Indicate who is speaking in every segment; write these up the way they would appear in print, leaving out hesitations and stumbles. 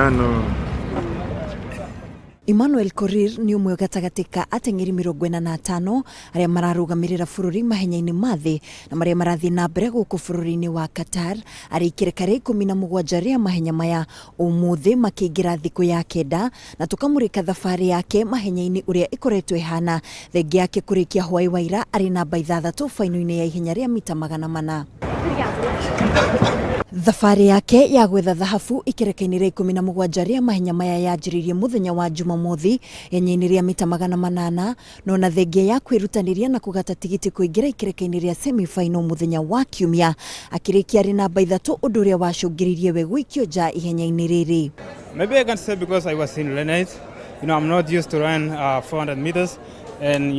Speaker 1: 5.
Speaker 2: Immanuel Korir ni umwe gatagati ka ateng'eri 45 aria mararugamirira bururi mahenya-ini mathi na maria marathi na mbere guku bururi-ini wa Qatar ari ikirekare 17 ria mahenya maya umuthi makiingira thiku ya kenda na tukamurika thabari yake mahenya-ini uria ikoretwo ihana thengi yake kurikia hwai waira ari namba 6 faino-ini ya ihenya ria mita 400. Thabari yake ya gwetha thahabu ikereka-ini ria 17 ria mahenya maya yanjiririe muthenya wa Jumamothi ihenya-ini ria mita 800 no na thengia ya kwirutaniria na kugata tigiti kuingira ikereka-ini ria semi-final muthenya wa Kiumia akirikia ari namba 3 undu uria wacungiririe we gwikio nja ihenya-ini riri.
Speaker 3: Maybe I can say because I was in Lenite, I'm not used to run 400 meters, and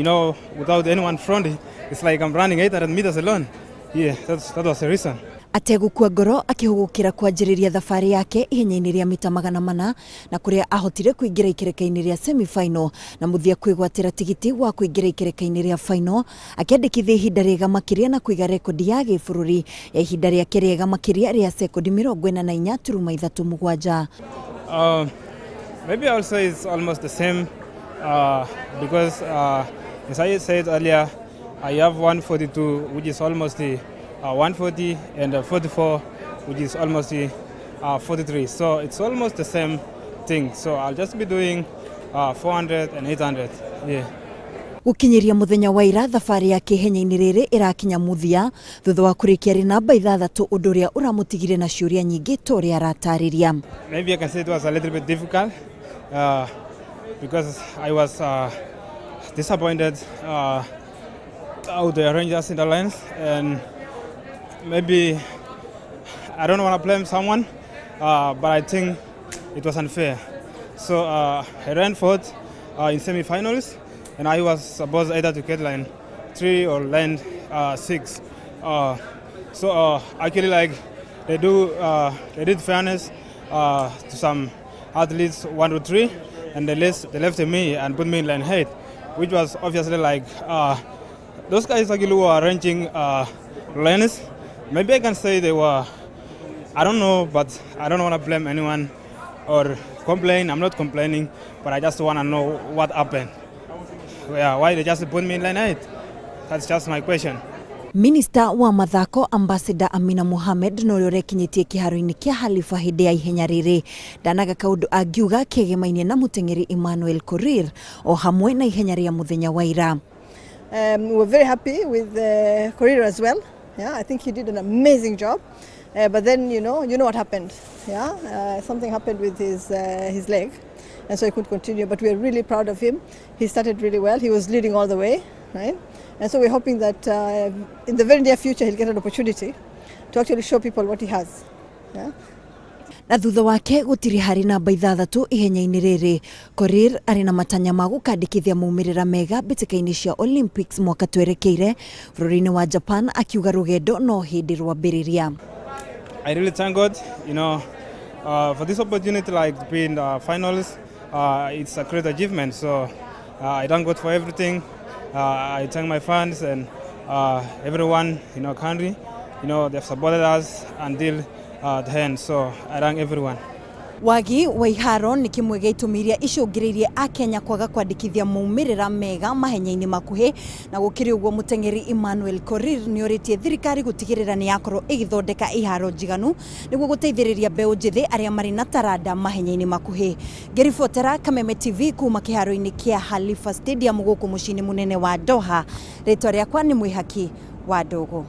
Speaker 3: without anyone fronting, it's like I'm running 800 meters alone. Yeah, that was the reason.
Speaker 2: Ategukua ngoro akihugukira kwanjiriria thabari yake ihenya-ini ria mita 400 na kuria ahotire kuingira ikereka-ini ria semi-final na muthia kwigwatira tigiti wa kuingira ikereka-ini ria final akiandikithia ihinda riega makiria na kuiga rekodi ya gibururi ya ihinda riake riega makiria ria sekondi 44.37.
Speaker 3: Maybe I'll say it's almost the same because as I said earlier, I have 142, which is almost the 140, and 44, which is almost 43. So it's almost the same thing. So I'll just be doing 400 and 800. Yeah.
Speaker 2: Gukinyiria muthenya wa ira thabari yake ihenya-ini riri irakinya muthia thutha wa kurikia ri namba 6 undu uria uramutigire na ciuria nyingi toria aratariria.
Speaker 3: Maybe I can say it was a little bit difficult because I was disappointed how they arranged us in the lines, and maybe I don't want to blame someone, but I think it was unfair. So I ran fourth in semi-finals, and I was supposed either to get line 3 or line 6. So actually, they did fairness to some athletes 1 to 3, and they left me and put me in line 8, which was obviously those guys actually were arranging lanes. Maybe I can say they were, I don't know, but I don't want to blame anyone or complain. I'm not complaining, but I just want to know what happened. Yeah, why they just put me in line 8? That's just my question.
Speaker 2: Minister wa mathako Ambassador Amina Mohamed no rekinyitie kiharo-ini kia Halifa hinde ya ihenya riri ndanaga kaundu angiuga kegemaine na muteng'eri Immanuel Korir o hamwe na ihenya ria muthenya wa ira.
Speaker 4: We're very happy with Korir as well. Yeah, I think he did an amazing job. But then you know what happened. Yeah, something happened with his leg, and so he couldn't continue. But we're really proud of him. He started really well. He was leading all the way, right? And so we're hoping that in the very near future he'll get an opportunity to actually show people what he has. Yeah.
Speaker 2: Na thutha wake gutiri hari namba 6 ihenya-ini riri. Korir ari na matanya ma gukandikithia maumirira mega mbitĩka-ini cia Olympics mwaka twerekeire bururi-ini wa Japan akiuga rugendo no hindi rwambiriria.
Speaker 3: I really thank God, for this opportunity, to be in the finals. It's a great achievement. So I thank God for everything. I thank my fans and everyone in our country. They've supported us until the end. So I thank everyone.
Speaker 2: Wagi wa iharo ni kimwe gia itumi iria icungiriirie Akenya kwaga kwandikithia maumirira mega mahenya-ini makuhi na gukiri uguo muteng'eri Immanuel Korir ni oritie thirikari gutigirira ni yakorwo igithondeka iharo njiganu niguo guteithiriria mbeu njithi aria mari na taranda mahenya-ini makuhi. Ngiribotera Kameme TV kuma kiharo-ini kia Halifa Stadium guku mucini munene wa Doha. Ritwa riakwa ni Mwihaki wa Ndogo.